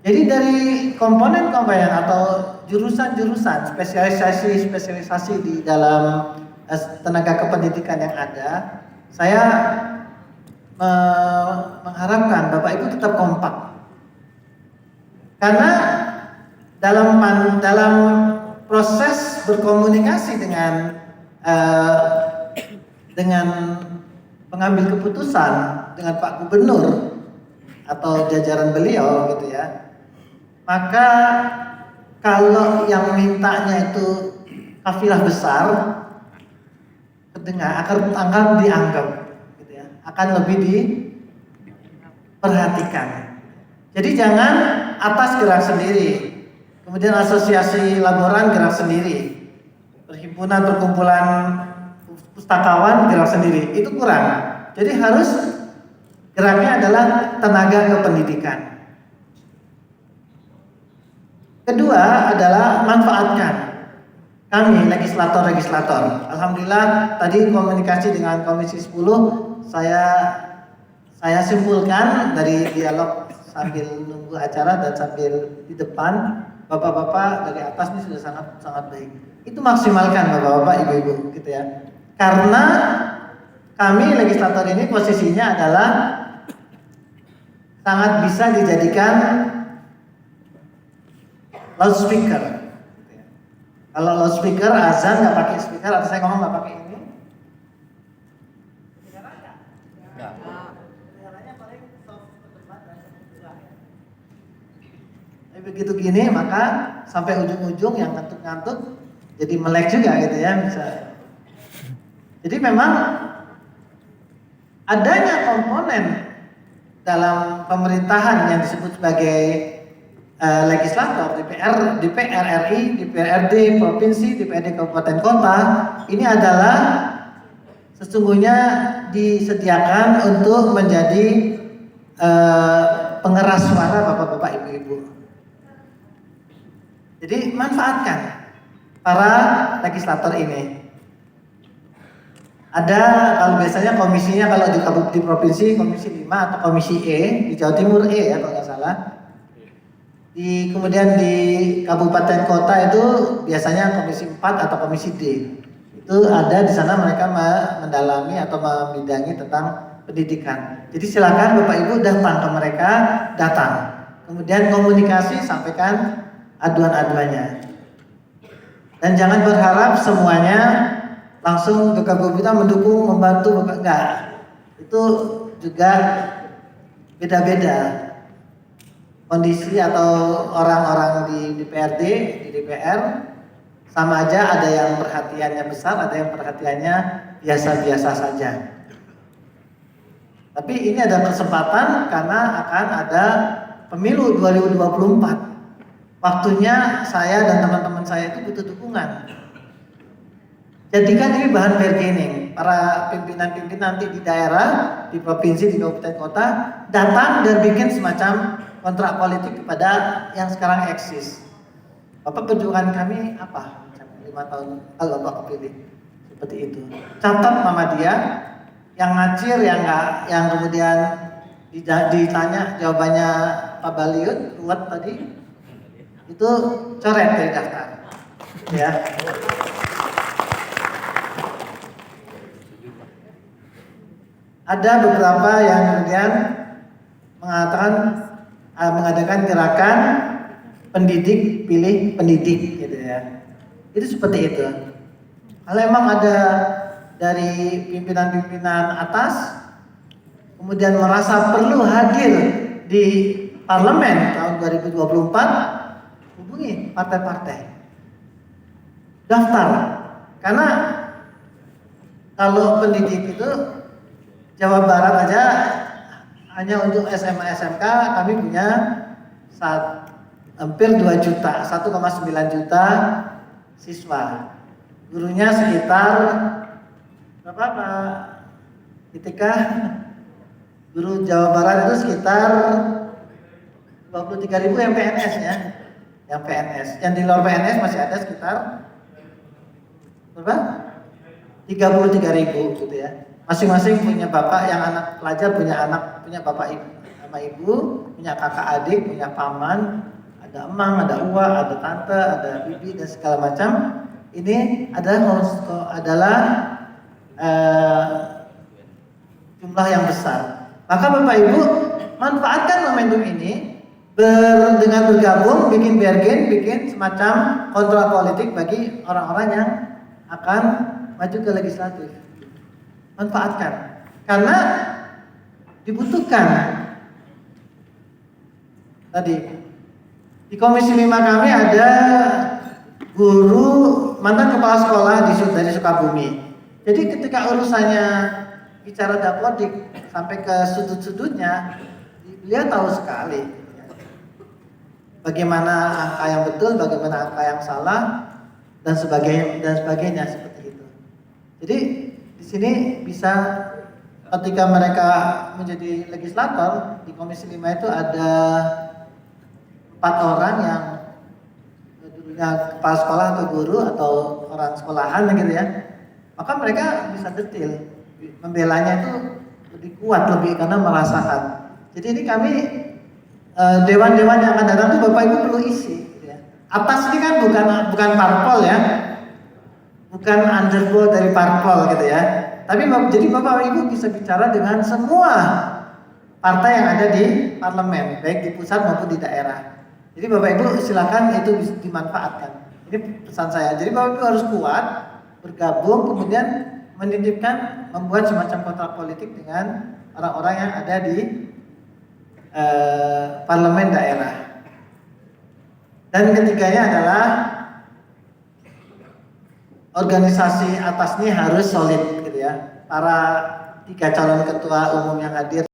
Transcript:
Jadi dari komponen-komponen atau jurusan-jurusan spesialisasi di dalam tenaga kependidikan yang ada, saya mengharapkan Bapak Ibu tetap kompak. Karena dalam proses berkomunikasi dengan pengambil keputusan, dengan Pak Gubernur atau jajaran beliau gitu ya, maka kalau yang mintanya itu kafilah besar, terdengar akan dianggap gitu ya, akan lebih diperhatikan. Jadi jangan atas gerak sendiri, kemudian asosiasi laboran gerak sendiri, perhimpunan perkumpulan pustakawan gerak sendiri, itu kurang. Jadi harus geraknya adalah tenaga kependidikan. Kedua adalah manfaatkan kami legislator. Alhamdulillah tadi komunikasi dengan Komisi 10 saya simpulkan dari dialog sambil nunggu acara dan sambil di depan, bapak-bapak dari atas ini sudah sangat baik. Itu maksimalkan bapak-bapak, ibu-ibu gitu ya. Karena kami legislator ini posisinya adalah sangat bisa dijadikan loudspeaker. Kalau loudspeaker azan nggak pakai speaker, atau saya ngomong nggak pakai ini, kedengarannya paling soft ke depan dan kebetulan. Tapi begitu gini maka sampai ujung-ujung yang ngantuk-ngantuk jadi melek juga gitu ya bisa. Jadi memang adanya komponen dalam pemerintahan yang disebut sebagai legislator, DPR RI, DPRD provinsi, DPRD kabupaten kota, ini adalah sesungguhnya disediakan untuk menjadi pengeras suara bapak-bapak, ibu-ibu. Jadi manfaatkan para legislator ini. Ada kalau biasanya komisinya kalau di provinsi komisi 5 atau komisi E, di Jawa Timur E ya kalau nggak salah. Kemudian di kabupaten kota itu biasanya komisi 4 atau komisi D. Itu ada di sana mereka mendalami atau membidangi tentang pendidikan. Jadi silakan Bapak Ibu datang ke mereka, kemudian komunikasi, sampaikan aduan-aduannya. Dan jangan berharap semuanya langsung gegabah kita mendukung, membantu, enggak. Itu juga beda-beda kondisi atau orang-orang di DPRD, di DPR sama aja, ada yang perhatiannya besar, ada yang perhatiannya biasa-biasa saja. Tapi ini ada kesempatan karena akan ada pemilu 2024. Waktunya saya dan teman-teman saya itu butuh dukungan. Jadikan ini bahan bargaining. Para pimpinan-pimpinan nanti di daerah, di provinsi, di kabupaten kota datang dan bikin semacam kontrak politik kepada yang sekarang eksis. Bapak perjuangan kami apa? 5 tahun kalau Bapak kepilih seperti itu. Catat nama dia, yang ngacir, yang kemudian ditanya jawabannya Pak Baliut, ruwet tadi, itu coret dari daftar. Ya. Ada beberapa yang kemudian mengadakan gerakan pendidik pilih pendidik gitu ya. Itu seperti itu. Kalau memang ada dari pimpinan-pimpinan atas kemudian merasa perlu hadir di parlemen tahun 2024, hubungi partai-partai. Daftar. Karena kalau pendidik itu Jawa Barat aja hanya untuk SMA SMK kami punya hampir 2 juta, 1,9 juta siswa. Gurunya sekitar berapa Pak Ketika guru Jawa Barat itu sekitar 23.000 yang PNS ya. Yang PNS, yang di luar PNS masih ada sekitar berapa? 33.000 gitu ya. Masing-masing punya bapak, yang anak pelajar punya bapak ibu, Bapak Ibu, punya kakak adik, punya paman, ada emang, ada uwa, ada tante, ada bibi dan segala macam. Ini adalah jumlah yang besar. Maka Bapak Ibu manfaatkan momentum ini dengan bergabung, bikin bergen, bikin semacam kontrak politik bagi orang-orang yang akan maju ke legislatif. Manfaatkan, karena dibutuhkan. Tadi di Komisi 5 kami ada guru mantan kepala sekolah dari Sukabumi. Jadi ketika urusannya bicara dapodik sampai ke sudut-sudutnya, beliau tahu sekali bagaimana angka yang betul, bagaimana angka yang salah, dan sebagainya seperti itu. Jadi di sini bisa ketika mereka menjadi legislator di Komisi 5 itu ada 4 orang yang dulunya kepala sekolah atau guru atau orang sekolahan gitu ya. Maka mereka bisa detail, membelanya itu lebih kuat, lebih karena merasakan. Jadi ini kami dewan-dewan yang akan datang itu Bapak Ibu perlu isi. Gitu ya. Atas ini kan bukan parpol ya, bukan underball dari parpol gitu ya. Tapi jadi Bapak Ibu bisa bicara dengan semua partai yang ada di parlemen, baik di pusat maupun di daerah. Jadi Bapak Ibu silakan itu bisa dimanfaatkan. Ini pesan saya. Jadi Bapak Ibu harus kuat, bergabung, kemudian menitipkan, membuat semacam kontrak politik dengan orang-orang yang ada di parlemen daerah. Dan ketiganya adalah organisasi atas ini harus solid gitu ya. Para 3 calon ketua umum yang hadir